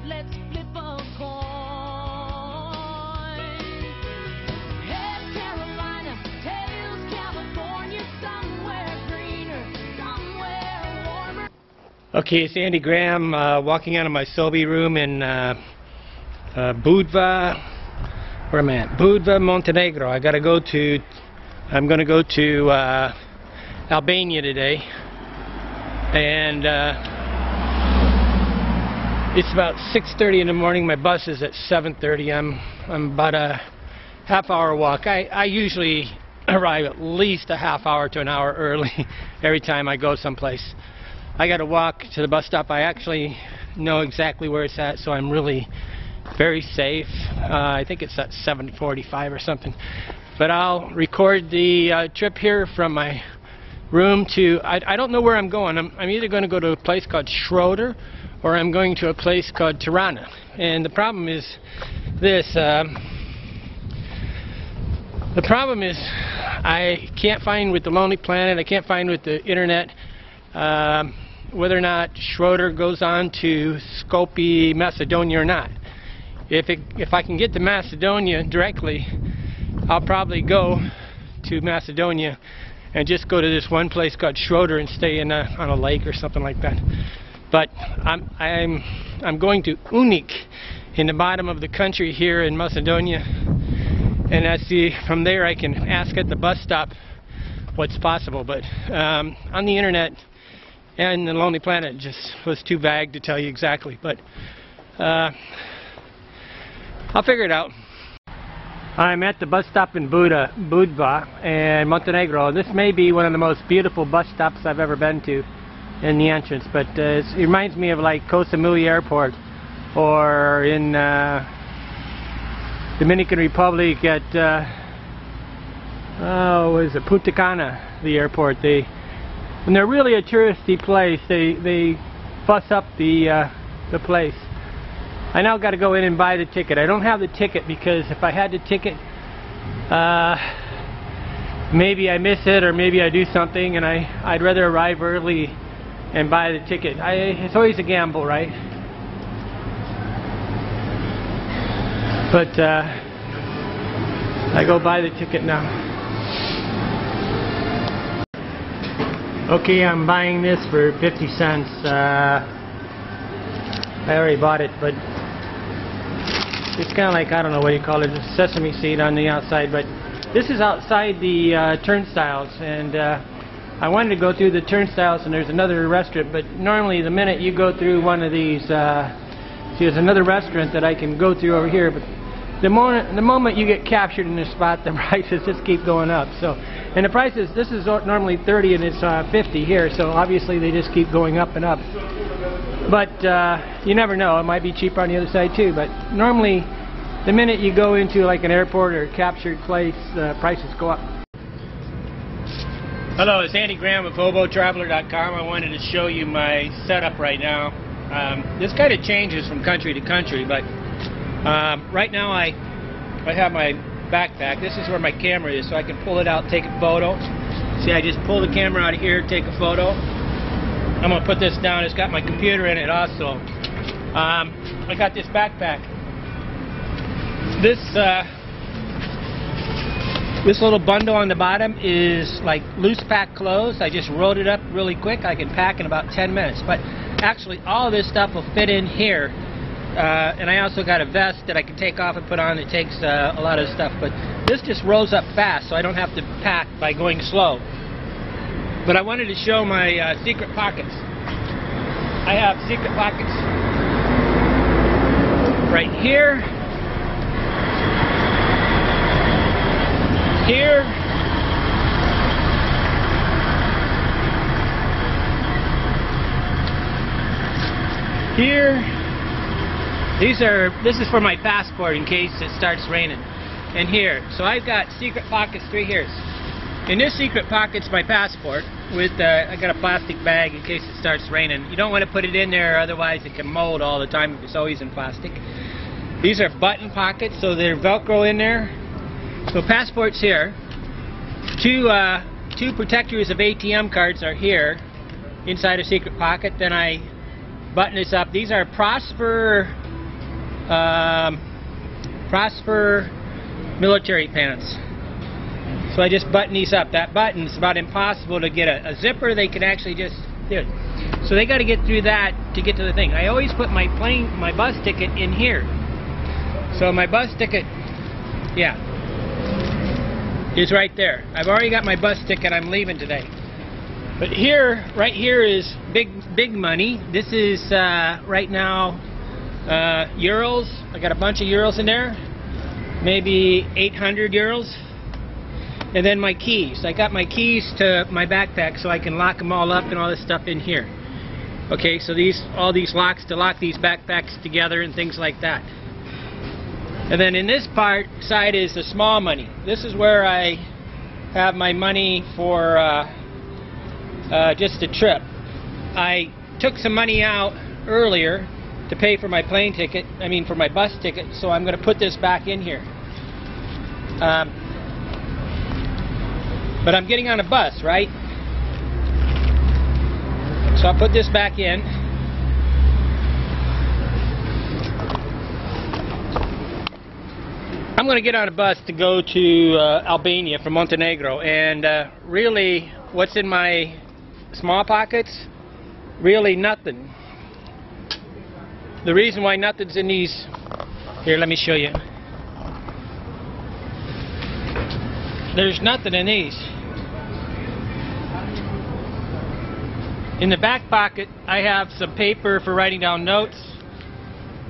let's flip a coin. Head Carolina, tails California, somewhere greener, somewhere warmer. Okay, it's Andy Graham walking out of my Sobe room in Budva. Where am I at? Budva, Montenegro. I'm going to go to Albania today, and it's about 6:30 in the morning. My bus is at 7:30. I'm about a half-hour walk. I usually arrive at least a half hour to an hour early every time I go someplace. I got to walk to the bus stop. I actually know exactly where it's at, so I'm really very safe. I think it's at 7:45 or something. But I'll record the trip here from my room to... I don't know where I'm going. I'm either going to go to a place called Schroeder, or I'm going to a place called Tirana. And the problem is this. The problem is I can't find with the Lonely Planet, I can't find with the internet whether or not Schroeder goes on to Skopje, Macedonia or not. If I can get to Macedonia directly, I'll probably go to Macedonia and just go to this one place called Schroeder and stay on a lake or something like that. But I'm going to Unik in the bottom of the country here in Macedonia, and from there I can ask at the bus stop what's possible. But on the internet and the Lonely Planet it just was too vague to tell you exactly. But I'll figure it out. I'm at the bus stop in Budva and Montenegro. This may be one of the most beautiful bus stops I've ever been to in the entrance, but it reminds me of like Kosamui Airport, or in Dominican Republic at what is it, Punta Cana, the airport. When they're really a touristy place, they fuss up the place. I now got to go in and buy the ticket. I don't have the ticket because if I had the ticket, maybe I miss it or maybe I do something, and I'd rather arrive early and buy the ticket. It's always a gamble, right? But I go buy the ticket now. Okay, I'm buying this for 50 cents. I already bought it, but it's kind of like, I don't know what you call it, a sesame seed on the outside. But this is outside the turnstiles, and I wanted to go through the turnstiles, and there's another restaurant. But normally the minute you go through one of these, see, there's another restaurant that I can go through over here. But the moment you get captured in this spot, the prices just keep going up. So, and the prices, this is normally 30 and it's 50 here, so obviously they just keep going up and up. But you never know, it might be cheaper on the other side too. But normally the minute you go into like an airport or a captured place, prices go up. Hello, it's Andy Graham of hoboontheroad.com. I wanted to show you my setup right now. This kind of changes from country to country, but right now I have my backpack. This is where my camera is, so I can pull it out, take a photo. See, I just pull the camera out of here, take a photo. I'm going to put this down. It's got my computer in it also. I got this backpack. This little bundle on the bottom is like loose pack clothes. I just rolled it up really quick. I can pack in about 10 minutes. But actually all of this stuff will fit in here. And I also got a vest that I can take off and put on. It takes a lot of stuff. But this just rolls up fast, so I don't have to pack by going slow. But I wanted to show my secret pockets. I have secret pockets right here, here, here. This is for my passport in case it starts raining. And here. So I've got secret pockets right here. In this secret pocket's my passport with I got a plastic bag in case it starts raining. You don't want to put it in there, otherwise it can mold all the time if it's always in plastic. These are button pockets, so they're Velcro in there. So passport's here. Two protectors of ATM cards are here inside a secret pocket. Then I button this up. These are Prosper Prosper military pants. So I just button these up. That button's about impossible to get a zipper. They can actually just do it. So they got to get through that to get to the thing. I always put my bus ticket in here. So my bus ticket, yeah, is right there. I've already got my bus ticket. I'm leaving today. But here, right here is big money. This is right now euros. I got a bunch of euros in there, maybe 800 euros. And then my keys. I got my keys to my backpack so I can lock them all up and all this stuff in here. Okay, so all these locks to lock these backpacks together and things like that. And then in this side is the small money. This is where I have my money for just a trip. I took some money out earlier to pay for my plane ticket, for my bus ticket, so I'm going to put this back in here. But I'm getting on a bus, right? So I'll put this back in. I'm going to get on a bus to go to Albania from Montenegro, and really what's in my small pockets? Really nothing. The reason why nothing's in these, here, let me show you. There's nothing in these. In the back pocket I have some paper for writing down notes,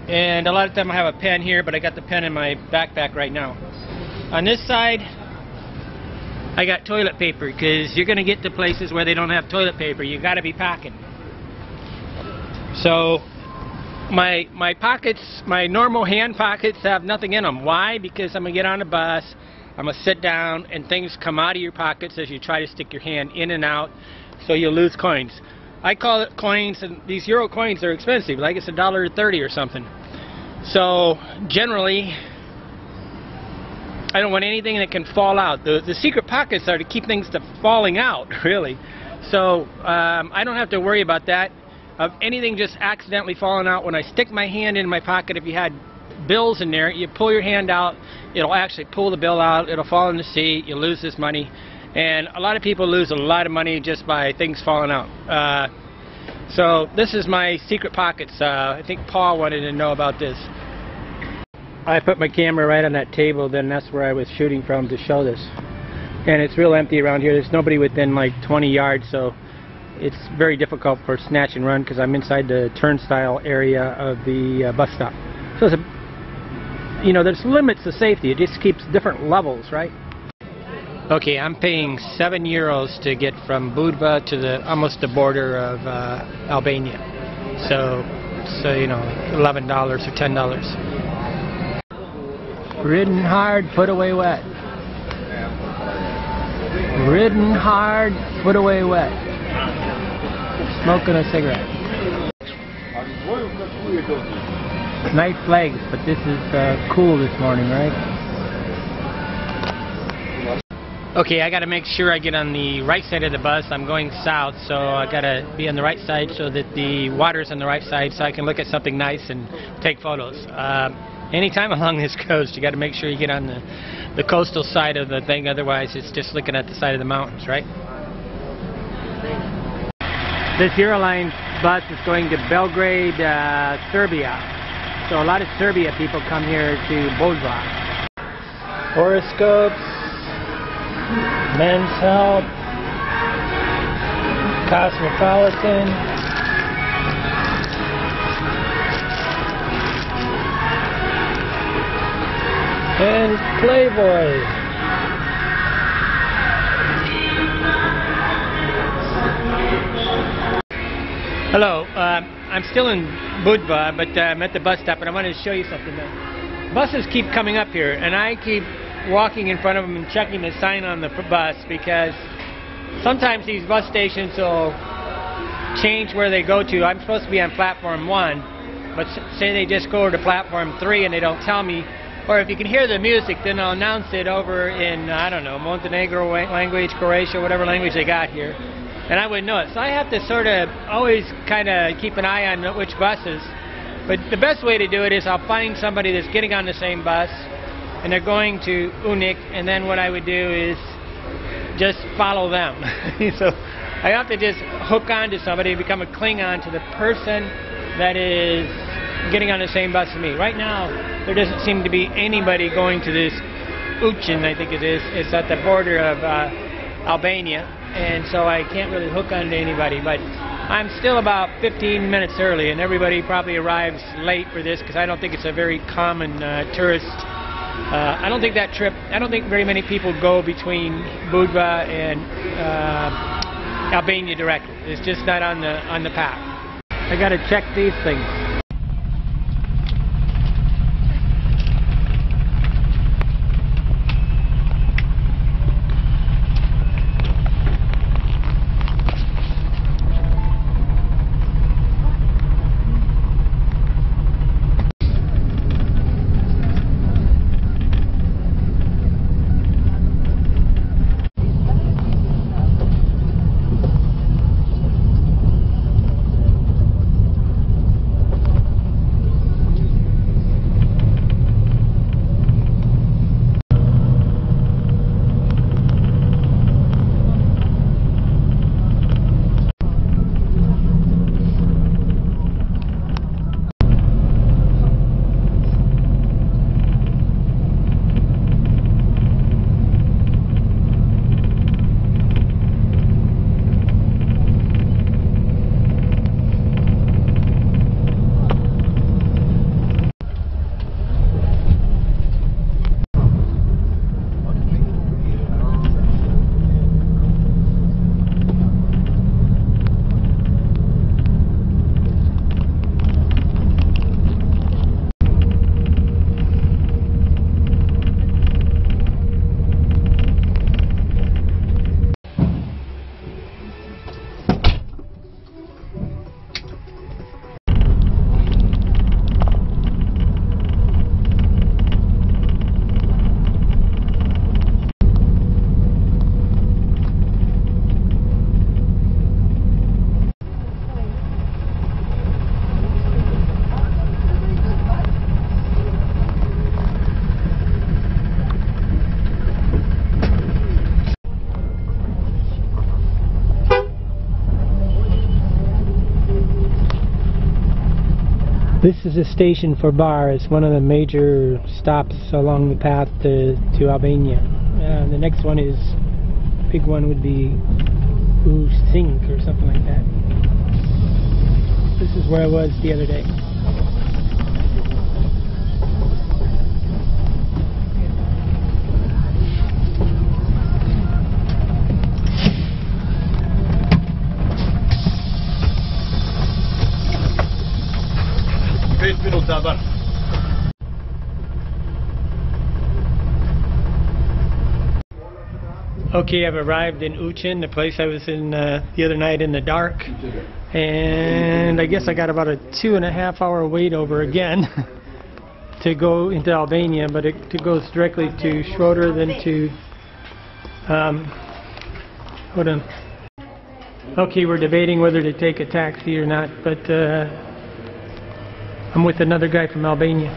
and a lot of time I have a pen here, but I got the pen in my backpack right now. On this side I got toilet paper, because you're going to get to places where they don't have toilet paper. You got to be packing. So my pockets, my normal hand pockets, have nothing in them. Why? Because I'm going to get on a bus, I'm going to sit down, and things come out of your pockets as you try to stick your hand in and out, so you'll lose coins. I call it coins, and these euro coins are expensive, like it's $1.30 or something. So generally I don't want anything that can fall out. The secret pockets are to keep things from falling out, really. So I don't have to worry about that, of anything just accidentally falling out. When I stick my hand in my pocket, if you had bills in there, you pull your hand out, it'll actually pull the bill out, it'll fall in the sea, you lose this money. And a lot of people lose a lot of money just by things falling out. So this is my secret pockets. I think Paul wanted to know about this. I put my camera right on that table, then that's where I was shooting from to show this. And it's real empty around here. There's nobody within like 20 yards, so it's very difficult for snatch and run because I'm inside the turnstile area of the bus stop. So it's there's limits to safety. It just keeps different levels, right? Okay, I'm paying 7 euros to get from Budva to almost the border of Albania. So $11 or $10. Ridden hard, put away wet. Ridden hard, put away wet. Smoking a cigarette. Nice legs, but this is cool this morning, right? Okay, I got to make sure I get on the right side of the bus. I'm going south, so I got to be on the right side so that the water's on the right side, so I can look at something nice and take photos. Anytime along this coast, you got to make sure you get on the coastal side of the thing. Otherwise, it's just looking at the side of the mountains, right? This Euroline bus is going to Belgrade, Serbia. So a lot of Serbia people come here to Budva. Horoscopes, Men's Health, Cosmopolitan, and Playboy. Hello, I'm still in Budva, but I'm at the bus stop, and I wanted to show you something. Buses keep coming up here, and I keep walking in front of them and checking the sign on the bus, because sometimes these bus stations will change where they go to. I'm supposed to be on platform 1, but say they just go over to platform 3 and they don't tell me. Or if you can hear the music, then they'll announce it over in, I don't know, Montenegro language, Croatia, whatever language they got here. And I wouldn't know it. So I have to sort of always kind of keep an eye on which buses. But the best way to do it is I'll find somebody that's getting on the same bus and they're going to Unik, and then what I would do is just follow them. So I have to just hook on to somebody and become a Klingon to the person that is getting on the same bus as me. Right now, there doesn't seem to be anybody going to this Uchin, I think it is. It's at the border of Albania, and so I can't really hook on to anybody. But I'm still about 15 minutes early, and everybody probably arrives late for this because I don't think it's a very common tourist. I don't think very many people go between Budva and Albania directly. It's just not on the path. I got to check these things. This is a station for bar. It's one of the major stops along the path to Albania. The next one is, big one would be Usink or something like that. This is where I was the other day. Okay, I've arrived in Uchin, the place I was in the other night in the dark, and I guess I got about a 2.5 hour wait over again to go into Albania, but it goes directly to Schroeder, then to hold on. Okay, we're debating whether to take a taxi or not, but I'm with another guy from Albania.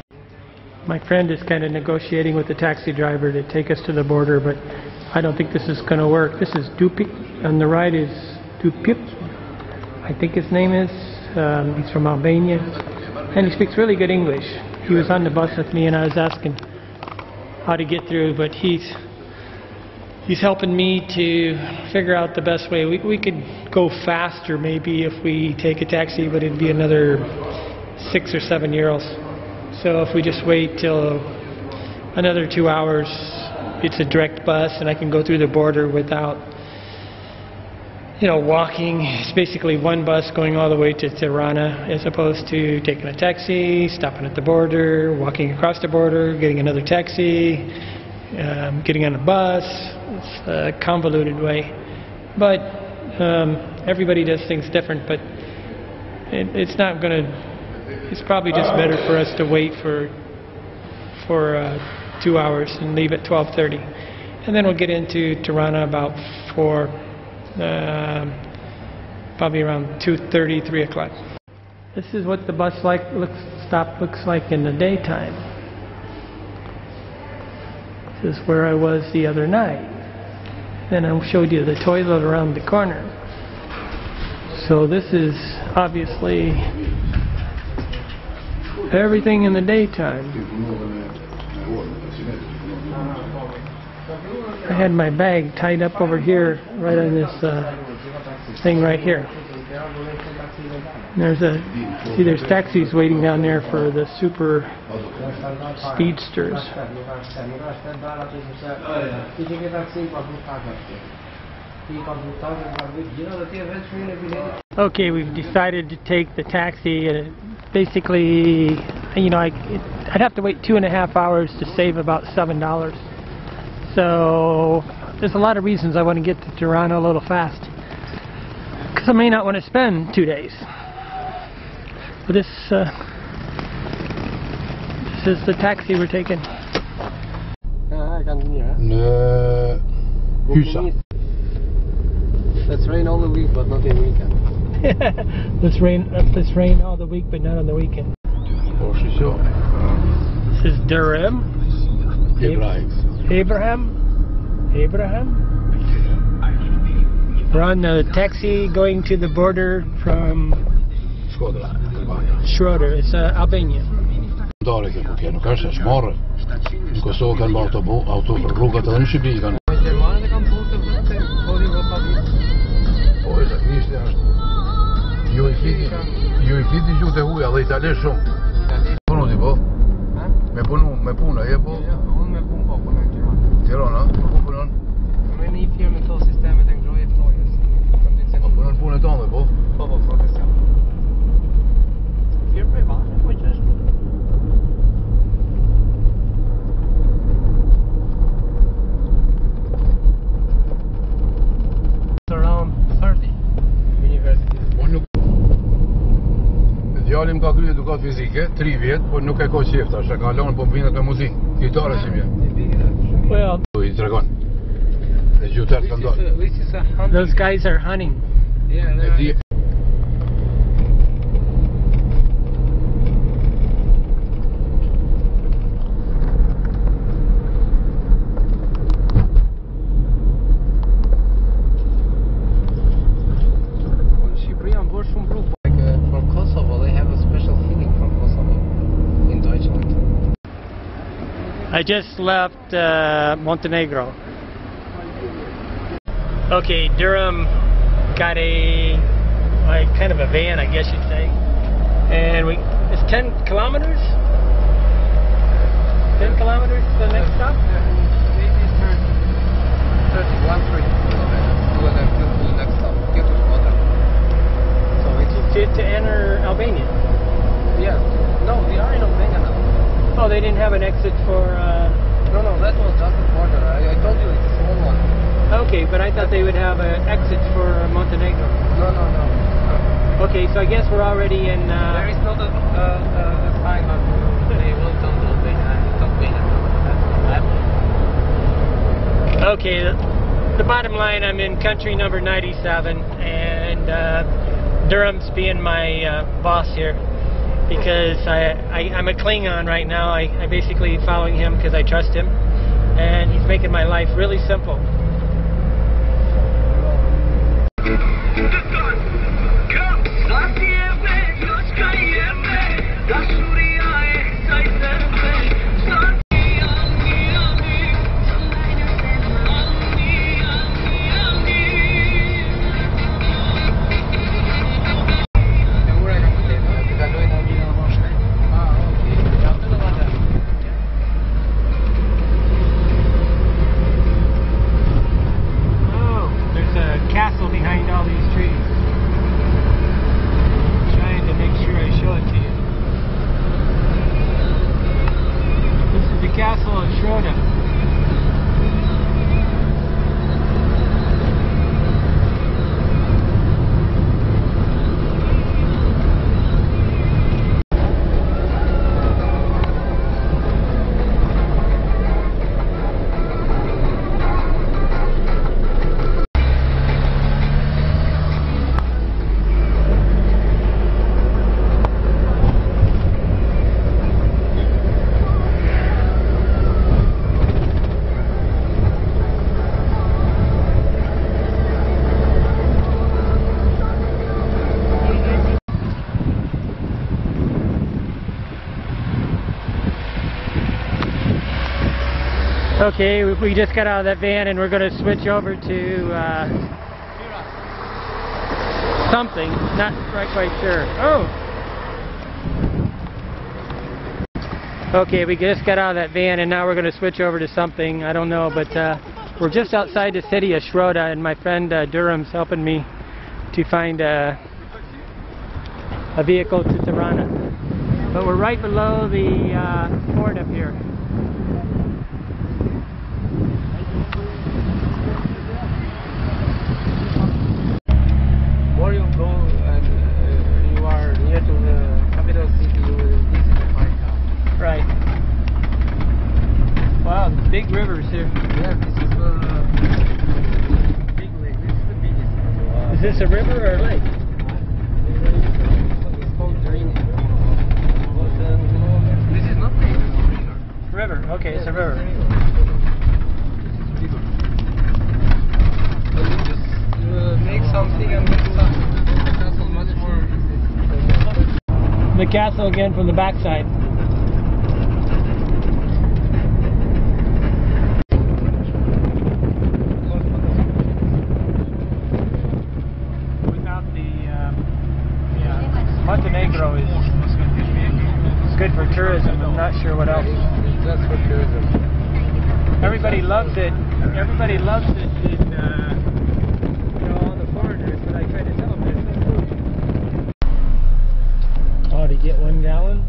My friend is kind of negotiating with the taxi driver to take us to the border, but I don't think this is going to work. This is Dupik. On the right is Dupip, I think his name is. He's from Albania, and he speaks really good English. He was on the bus with me, and I was asking how to get through, but he's helping me to figure out the best way. We could go faster maybe if we take a taxi, but it'd be another 6 or 7 euros. So if we just wait till another 2 hours, it's a direct bus and I can go through the border without, walking. It's basically one bus going all the way to Tirana, as opposed to taking a taxi, stopping at the border, walking across the border, getting another taxi, getting on a bus. It's a convoluted way. But everybody does things different, but it's not going to... It's probably just better for us to wait for 2 hours and leave at 12:30, and then we'll get into Tirana about probably around 2:30, 3 o'clock. This is what the bus looks stop looks like in the daytime. This is where I was the other night. Then I showed you the toilet around the corner. So this is obviously everything in the daytime. I had my bag tied up over here, right on this thing right here. And there's taxis waiting down there for the super speedsters. Okay, we've decided to take the taxi, and basically, you know, I'd have to wait 2.5 hours to save about $7. So there's a lot of reasons I want to get to Tirana a little fast, because I may not want to spend 2 days. But this is the taxi we're taking. Let's rain all the week, but not in weekend. Let's rain all the week, but not on the weekend. This is Durham. Abraham. We're on the taxi going to the border from Schroeder. It's Albania. Tirana? Men i firmen tar systemet en grej ett tag. På den får ett annat på? Vad frågar jag? Firmen va? Vad gör du? Around 30 universities. Djalim ka kryer edukat fizike, 3 vjet, por nuk e ka qef tash, e ka lënë po bindet me muzikë. Gitare si vjen. Well, I tregon. E gjutar kanë dalë. those guys are hunting. Yeah, from Kosovo, they have a special feeling from Kosovo in Deutschland. I just left Montenegro. Okay, Durham got a kind of a van, I guess you'd say, and it's 10 kilometers. 10 kilometers to the next stop. 31 to the next stop. So it's To enter Albania. yeah. No, we are in Albania now. Oh, they didn't have an exit for. No, that was just the border. I told you it's a small one. Okay, but I thought they would have an exit for Montenegro. No. Okay, so I guess we're already in. There is not a sign that they welcome to Albania. Okay, the bottom line, I'm in country number 97, and Durham's being my boss here, because I'm a Klingon right now. I basically following him because I trust him, and he's making my life really simple. Behind all these trees. Trying to make sure I show it to you. This is the castle of Schroeder. Okay, we just got out of that van and we're going to switch over to something, not quite sure. Oh! Okay, we just got out of that van and now we're going to switch over to something, I don't know, but we're just outside the city of Shroda and my friend Durham's helping me to find a vehicle to Tirana. But we're right below the port up here. More you go and you are near to the capital city, you will easily find out. Right. Wow, big rivers here. Yeah, this is the big lake. This is the biggest. Is this a river or a lake? It's called Tirana. This is not lake, it's a river. River, okay, it's a river. But you just make something and make some. The castle much more easy. The castle again from the backside. Without the, Montenegro is good for tourism. I'm not sure what else. That's for tourism. Everybody loves it. Everybody loves it in, all the foreigners, but I try to tell them there's no food. Oh, to get 1 gallon?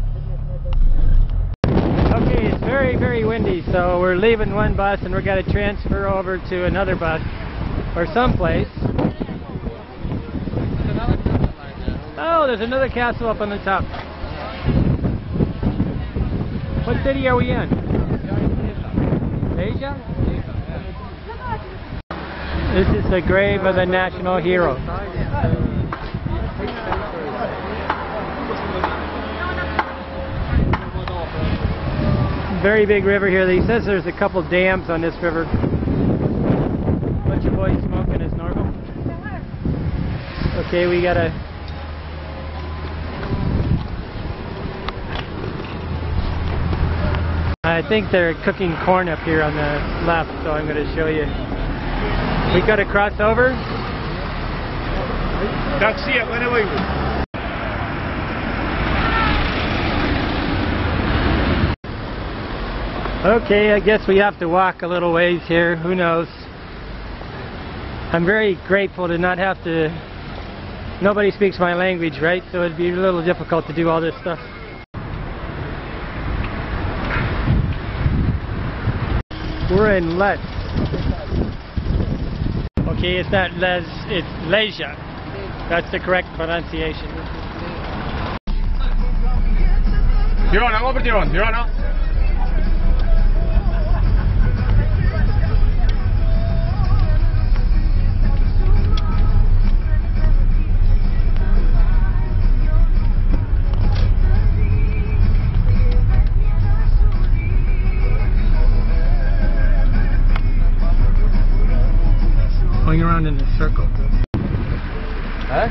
Okay, it's very, very windy, so we're leaving one bus and we're going to transfer over to another bus or someplace. Oh, there's another castle up on the top. What city are we in? Asia? This is the grave of the national hero. Very big river here. He says there's a couple dams on this river. Bunch of boys smoking as normal. Okay, we gotta... I think they're cooking corn up here on the left, so I'm going to show you. We got to cross over. Don't see it when we. Okay, I guess we have to walk a little ways here. Who knows? I'm very grateful to not have to... Nobody speaks my language, right? So it'd be a little difficult to do all this stuff. We're in Let. Okay, it's not Les, it's Leja. That's the correct pronunciation. Tirana, go for Tirana. Tirana. Going around in a circle. Huh?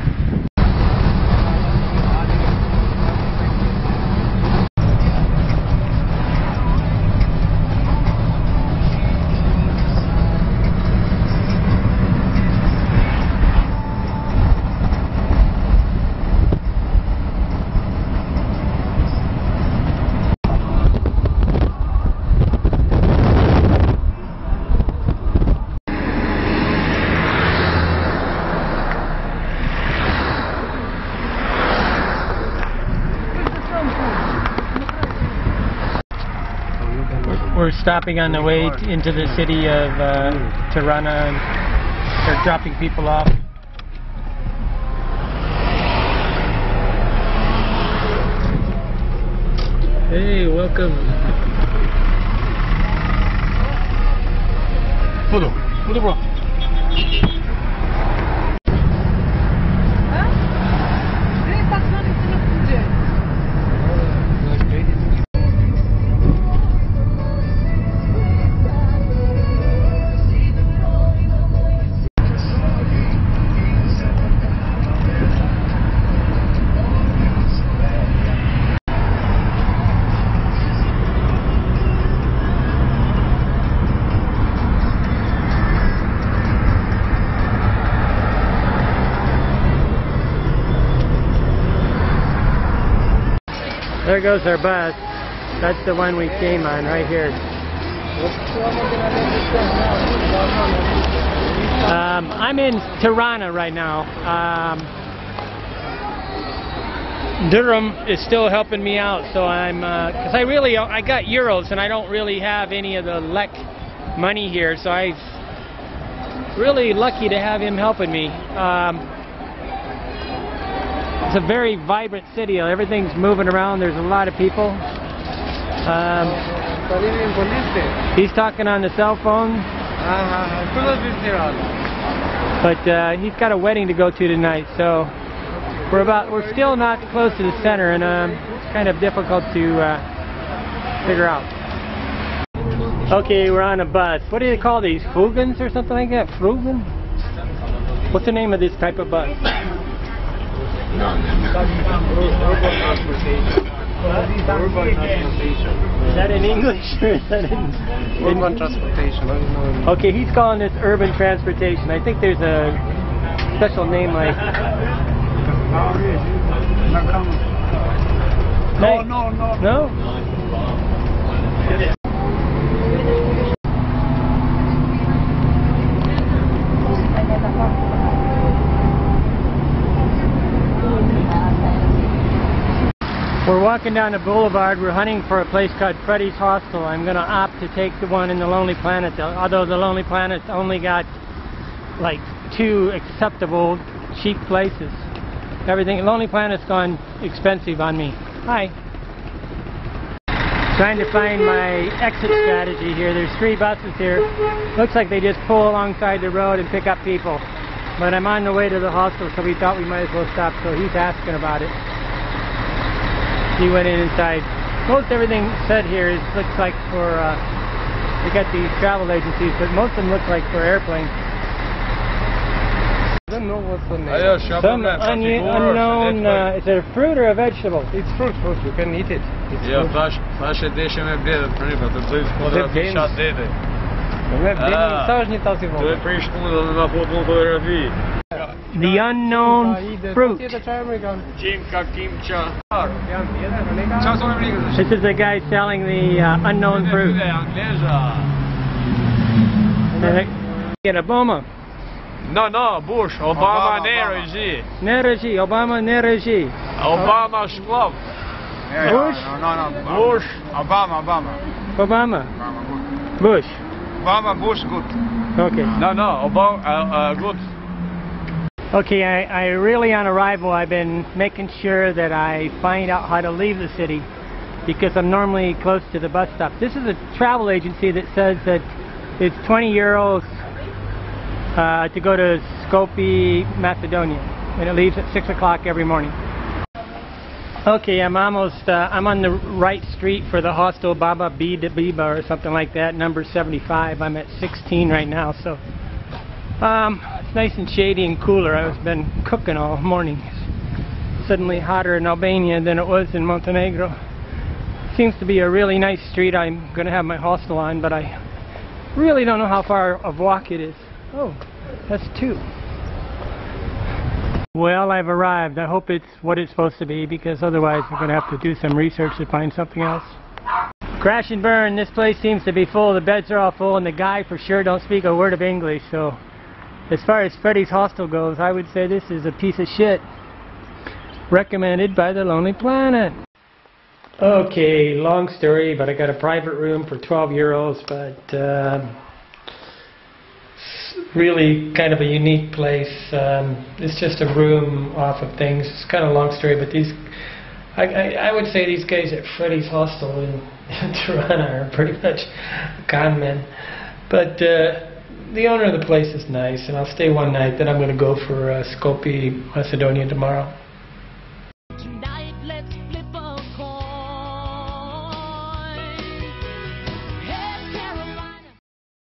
We're stopping on the way into the city of Tirana, and they're dropping people off. Hey, welcome. Photo bro. goes our bus. That's the one we came on right here. I'm in Tirana right now. Durham is still helping me out, so I'm because I got euros and I don't really have any of the lek money here, so I'm really lucky to have him helping me. It's a very vibrant city. Everything's moving around. There's a lot of people. He's talking on the cell phone. But he's got a wedding to go to tonight, so we're still not close to the center, and it's kind of difficult to figure out. Okay, we're on a bus. What do they call these? Fugans or something like that? Frugan? What's the name of this type of bus? Is that in English or is that in Urban transportation? Okay, he's calling this urban transportation. I think there's a special name like... No? We're walking down the boulevard. We're hunting for a place called Freddy's Hostel. I'm going to opt to take the one in the Lonely Planet, although the Lonely Planet's only got like 2 acceptable cheap places. Everything, Lonely Planet's gone expensive on me. Hi. Trying to find my exit strategy here. There's 3 buses here. Looks like they just pull alongside the road and pick up people. But I'm on the way to the hostel, so we thought we might as well stop. So he's asking about it. He went inside. Most everything said here looks like for, we got these travel agencies, but most of them look like for airplanes. I don't know what's the name. Some unknown, is it a fruit or a vegetable? It's fruit, you can eat it. It's Ja, flash edition me bledet për një, të bëjmë fotografi dede. Tu e prish punën dhe na po të fotografi. The unknown fruit. This is the guy selling the unknown fruit. Get Obama. No, Bush. Obama nereji. Nereji, Obama nereji. Obama shklov. Bush? No. Bush. Obama. Bush. Obama, Bush, good. Okay. No, Obama, good. Okay, I really on arrival I've been making sure that I find out how to leave the city because I'm normally close to the bus stop. This is a travel agency that says that it's 20 euros to go to Skopje, Macedonia, and it leaves at 6 o'clock every morning. Okay, I'm almost, I'm on the right street for the hostel, Baba Biba or something like that, number 75. I'm at 16 right now, so it's nice and shady and cooler. I've been cooking all morning. It's suddenly hotter in Albania than it was in Montenegro. Seems to be a really nice street. I'm going to have my hostel on, but I really don't know how far of walk it is. Oh, that's 2. Well, I've arrived. I hope it's what it's supposed to be because otherwise we're going to have to do some research to find something else. Crash and burn. This place seems to be full. The beds are all full and the guy for sure don't speak a word of English. So as far as Freddy's Hostel goes, I would say this is a piece of shit. Recommended by the Lonely Planet. Okay, long story, but I got a private room for 12 euros, but really kind of a unique place. It's just a room off of things. It's kind of a long story, but these, I would say these guys at Freddy's Hostel in Tirana are pretty much con men. But the owner of the place is nice, and I'll stay one night, then I'm going to go for Skopje, Macedonia tomorrow.